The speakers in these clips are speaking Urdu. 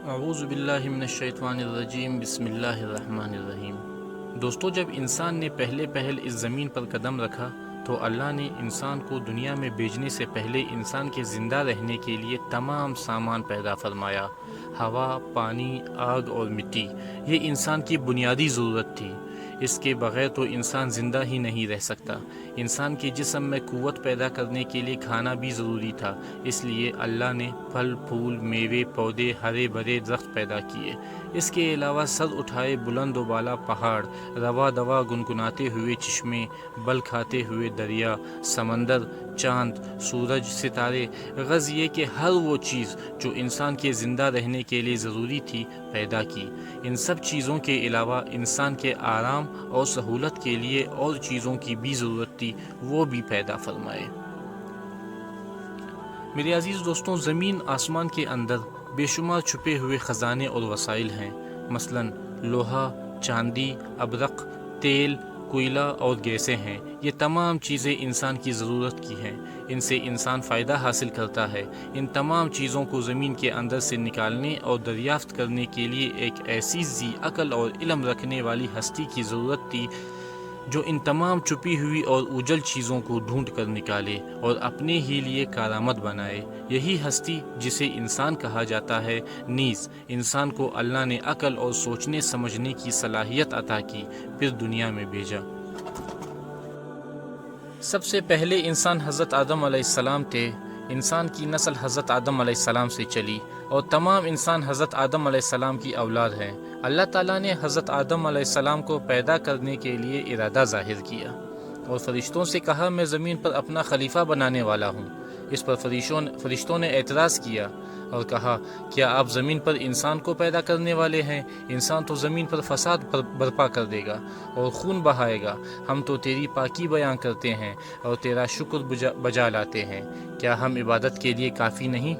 اعوذ باللہ من الشیطان الرجیم، بسم اللہ الرحمن الرحیم۔ دوستو، جب انسان نے پہل اس زمین پر قدم رکھا تو اللہ نے انسان کو دنیا میں بھیجنے سے پہلے انسان کے زندہ رہنے کے لیے تمام سامان پیدا فرمایا۔ ہوا، پانی، آگ اور مٹی، یہ انسان کی بنیادی ضرورت تھی۔ اس کے بغیر تو انسان زندہ ہی نہیں رہ سکتا۔ انسان کے جسم میں قوت پیدا کرنے کے لیے کھانا بھی ضروری تھا، اس لیے اللہ نے پھل، پھول، میوے، پودے، ہرے بھرے درخت پیدا کیے۔ اس کے علاوہ سر اٹھائے بلند و بالا پہاڑ، روا دوا گنگناتے ہوئے چشمے، بل کھاتے ہوئے دریا، سمندر، چاند، سورج، ستارے، غرض یہ کہ ہر وہ چیز جو انسان کے زندہ رہنے کے لیے ضروری تھی پیدا کی۔ ان سب چیزوں کے علاوہ انسان کے آرام اور سہولت کے لیے اور چیزوں کی بھی ضرورت تھی، وہ بھی پیدا فرمائے۔ میرے عزیز دوستوں، زمین آسمان کے اندر بے شمار چھپے ہوئے خزانے اور وسائل ہیں، مثلا لوہا، چاندی، ابرق، تیل، کوئلہ اور گیسیں ہیں۔ یہ تمام چیزیں انسان کی ضرورت کی ہیں، ان سے انسان فائدہ حاصل کرتا ہے۔ ان تمام چیزوں کو زمین کے اندر سے نکالنے اور دریافت کرنے کے لیے ایک ایسی ذی عقل اور علم رکھنے والی ہستی کی ضرورت تھی جو ان تمام چھپی ہوئی اور اوجل چیزوں کو ڈھونڈ کر نکالے اور اپنے ہی لیے کارآمد بنائے۔ یہی ہستی جسے انسان کہا جاتا ہے، نیز انسان کو اللہ نے عقل اور سوچنے سمجھنے کی صلاحیت عطا کی، پھر دنیا میں بھیجا۔ سب سے پہلے انسان حضرت آدم علیہ السلام تھے۔ انسان کی نسل حضرت آدم علیہ السلام سے چلی اور تمام انسان حضرت آدم علیہ السلام کی اولاد ہیں۔ اللہ تعالیٰ نے حضرت آدم علیہ السلام کو پیدا کرنے کے لیے ارادہ ظاہر کیا اور فرشتوں سے کہا، میں زمین پر اپنا خلیفہ بنانے والا ہوں۔ اس پر فرشتوں نے اعتراض کیا اور کہا، کیا آپ زمین پر انسان کو پیدا کرنے والے ہیں؟ انسان تو زمین پر فساد برپا کر دے گا اور خون بہائے گا۔ ہم تو تیری پاکی بیان کرتے ہیں اور تیرا شکر بجا لاتے ہیں، کیا ہم عبادت کے لیے کافی نہیں؟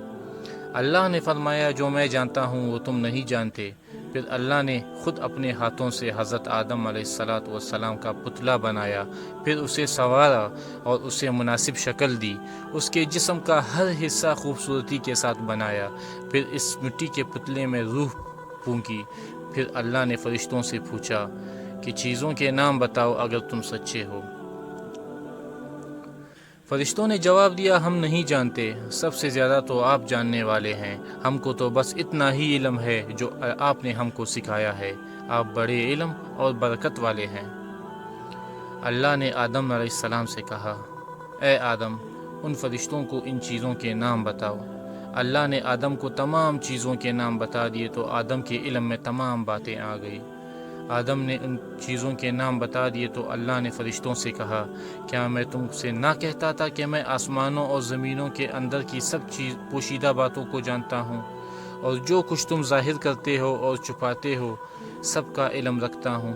اللہ نے فرمایا، جو میں جانتا ہوں وہ تم نہیں جانتے۔ پھر اللہ نے خود اپنے ہاتھوں سے حضرت آدم علیہ السلام کا پتلا بنایا، پھر اسے سنوارا اور اسے مناسب شکل دی۔ اس کے جسم کا ہر حصہ خوبصورتی کے ساتھ بنایا، پھر اس مٹی کے پتلے میں روح پھونکی۔ پھر اللہ نے فرشتوں سے پوچھا کہ چیزوں کے نام بتاؤ اگر تم سچے ہو۔ فرشتوں نے جواب دیا، ہم نہیں جانتے، سب سے زیادہ تو آپ جاننے والے ہیں۔ ہم کو تو بس اتنا ہی علم ہے جو آپ نے ہم کو سکھایا ہے۔ آپ بڑے علم اور برکت والے ہیں۔ اللہ نے آدم علیہ السلام سے کہا، اے آدم، ان فرشتوں کو ان چیزوں کے نام بتاؤ۔ اللہ نے آدم کو تمام چیزوں کے نام بتا دیے تو آدم کے علم میں تمام باتیں آ گئی۔ آدم نے ان چیزوں کے نام بتا دیے تو اللہ نے فرشتوں سے کہا، کیا میں تم سے نہ کہتا تھا کہ میں آسمانوں اور زمینوں کے اندر کی سب چیز پوشیدہ باتوں کو جانتا ہوں، اور جو کچھ تم ظاہر کرتے ہو اور چھپاتے ہو سب کا علم رکھتا ہوں۔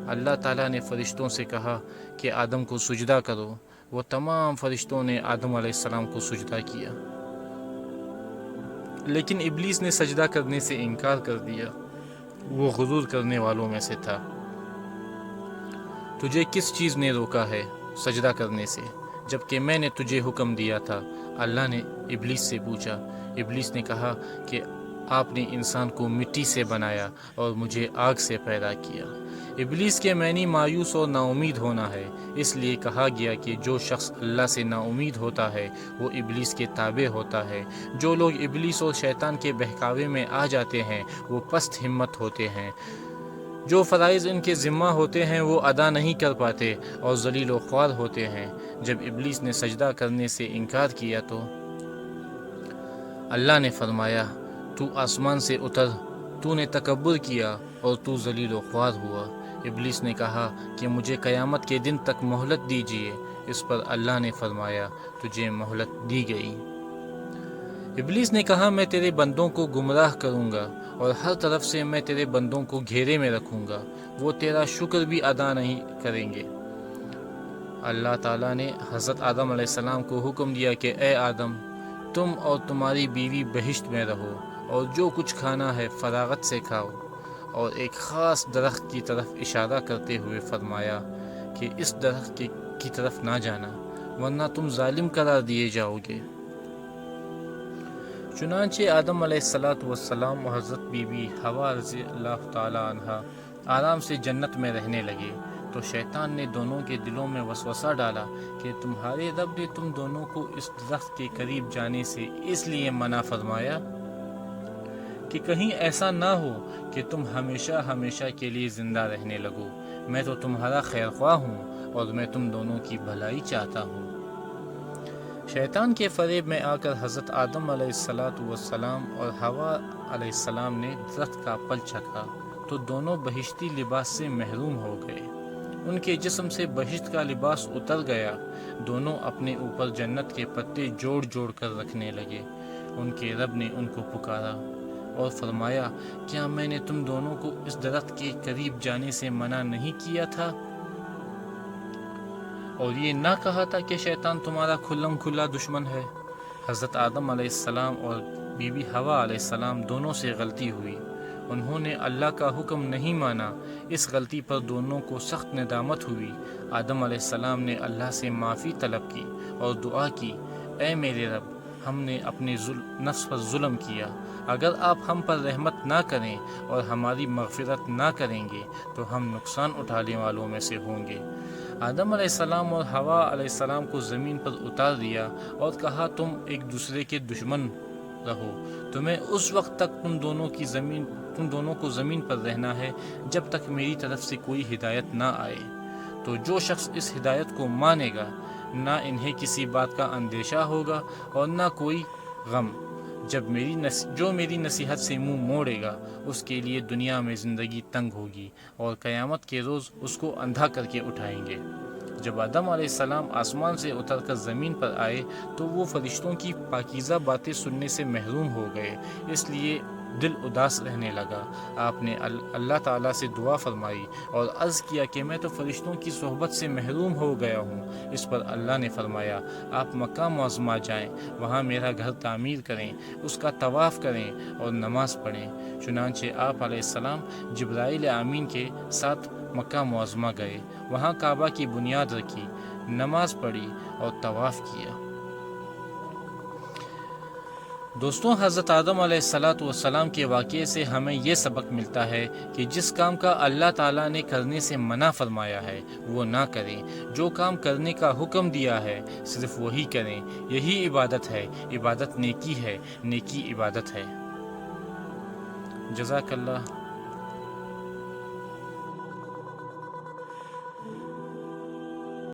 اللہ تعالیٰ نے فرشتوں سے کہا کہ آدم کو سجدہ کرو۔ وہ تمام فرشتوں نے آدم علیہ السلام کو سجدہ کیا، لیکن ابلیس نے سجدہ کرنے سے انکار کر دیا، وہ غرور کرنے والوں میں سے تھا۔ تجھے کس چیز نے روکا ہے سجدہ کرنے سے، جبکہ میں نے تجھے حکم دیا تھا؟ اللہ نے ابلیس سے پوچھا۔ ابلیس نے کہا کہ آپ نے انسان کو مٹی سے بنایا اور مجھے آگ سے پیدا کیا۔ ابلیس کے معنی مایوس اور نا امید ہونا ہے، اس لیے کہا گیا کہ جو شخص اللہ سے نا امید ہوتا ہے وہ ابلیس کے تابع ہوتا ہے۔ جو لوگ ابلیس اور شیطان کے بہکاوے میں آ جاتے ہیں وہ پست ہمت ہوتے ہیں۔ جو فرائض ان کے ذمہ ہوتے ہیں وہ ادا نہیں کر پاتے اور ذلیل و خوار ہوتے ہیں۔ جب ابلیس نے سجدہ کرنے سے انکار کیا تو اللہ نے فرمایا، تو آسمان سے اتر، تو نے تکبر کیا اور تو ذلیل و خوار ہوا۔ ابلیس نے کہا کہ مجھے قیامت کے دن تک مہلت دیجیے۔ اس پر اللہ نے فرمایا، تجھے مہلت دی گئی۔ ابلیس نے کہا، میں تیرے بندوں کو گمراہ کروں گا اور ہر طرف سے میں تیرے بندوں کو گھیرے میں رکھوں گا، وہ تیرا شکر بھی ادا نہیں کریں گے۔ اللہ تعالیٰ نے حضرت آدم علیہ السلام کو حکم دیا کہ اے آدم، تم اور تمہاری بیوی بہشت میں رہو اور جو کچھ کھانا ہے فراغت سے کھاؤ، اور ایک خاص درخت کی طرف اشارہ کرتے ہوئے فرمایا کہ اس درخت کی طرف نہ جانا ورنہ تم ظالم قرار دیے جاؤ گے۔ چنانچہ آدم علیہ السلام و حضرت بی بی حوا رضی اللہ تعالی عنہا آرام سے جنت میں رہنے لگے تو شیطان نے دونوں کے دلوں میں وسوسہ ڈالا کہ تمہارے رب نے تم دونوں کو اس درخت کے قریب جانے سے اس لیے منع فرمایا کہ کہیں ایسا نہ ہو کہ تم ہمیشہ ہمیشہ کے لیے زندہ رہنے لگو۔ میں تو تمہارا خیر خواہ ہوں اور میں تم دونوں کی بھلائی چاہتا ہوں۔ شیطان کے فریب میں آ کر حضرت آدم علیہ السلام اور حوا علیہ السلام نے درخت کا پھل چکھا تو دونوں بہشتی لباس سے محروم ہو گئے۔ ان کے جسم سے بہشت کا لباس اتر گیا۔ دونوں اپنے اوپر جنت کے پتے جوڑ جوڑ کر رکھنے لگے۔ ان کے رب نے ان کو پکارا اور فرمایا، کیا میں نے تم دونوں کو اس درخت کے قریب جانے سے منع نہیں کیا تھا؟ اور یہ نہ کہا تھا کہ شیطان تمہارا کھلم کھلا دشمن ہے؟ حضرت آدم علیہ السلام اور بی بی حوا علیہ السلام دونوں سے غلطی ہوئی۔ انہوں نے اللہ کا حکم نہیں مانا۔ اس غلطی پر دونوں کو سخت ندامت ہوئی۔ آدم علیہ السلام نے اللہ سے معافی طلب کی اور دعا کی، اے میرے رب، ہم نے اپنے نفس پر ظلم کیا۔ اگر آپ ہم پر رحمت نہ کریں اور ہماری مغفرت نہ کریں گے تو ہم نقصان اٹھانے والوں میں سے ہوں گے۔ آدم علیہ السلام اور حوا علیہ السلام کو زمین پر اتار دیا اور کہا، تم ایک دوسرے کے دشمن رہو۔ تمہیں اس وقت تک تم دونوں کو زمین پر رہنا ہے جب تک میری طرف سے کوئی ہدایت نہ آئے۔ تو جو شخص اس ہدایت کو مانے گا، نہ انہیں کسی بات کا اندیشہ ہوگا اور نہ کوئی غم۔ جو میری نصیحت سے منہ موڑے گا، اس کے لیے دنیا میں زندگی تنگ ہوگی اور قیامت کے روز اس کو اندھا کر کے اٹھائیں گے۔ جب آدم علیہ السلام آسمان سے اتر کر زمین پر آئے تو وہ فرشتوں کی پاکیزہ باتیں سننے سے محروم ہو گئے، اس لیے دل اداس رہنے لگا۔ آپ نے اللہ تعالیٰ سے دعا فرمائی اور عرض کیا کہ میں تو فرشتوں کی صحبت سے محروم ہو گیا ہوں۔ اس پر اللہ نے فرمایا، آپ مکہ معظمہ جائیں، وہاں میرا گھر تعمیر کریں، اس کا طواف کریں اور نماز پڑھیں۔ چنانچہ آپ علیہ السلام جبرائیل امین کے ساتھ مکہ معظمہ گئے، وہاں کعبہ کی بنیاد رکھی، نماز پڑھی اور طواف کیا۔ دوستوں، حضرت آدم علیہ السلام کے واقعے سے ہمیں یہ سبق ملتا ہے کہ جس کام کا اللہ تعالیٰ نے کرنے سے منع فرمایا ہے وہ نہ کریں۔ جو کام کرنے کا حکم دیا ہے صرف وہی کریں۔ یہی عبادت ہے۔ عبادت نیکی ہے، نیکی عبادت ہے۔ جزاک اللہ۔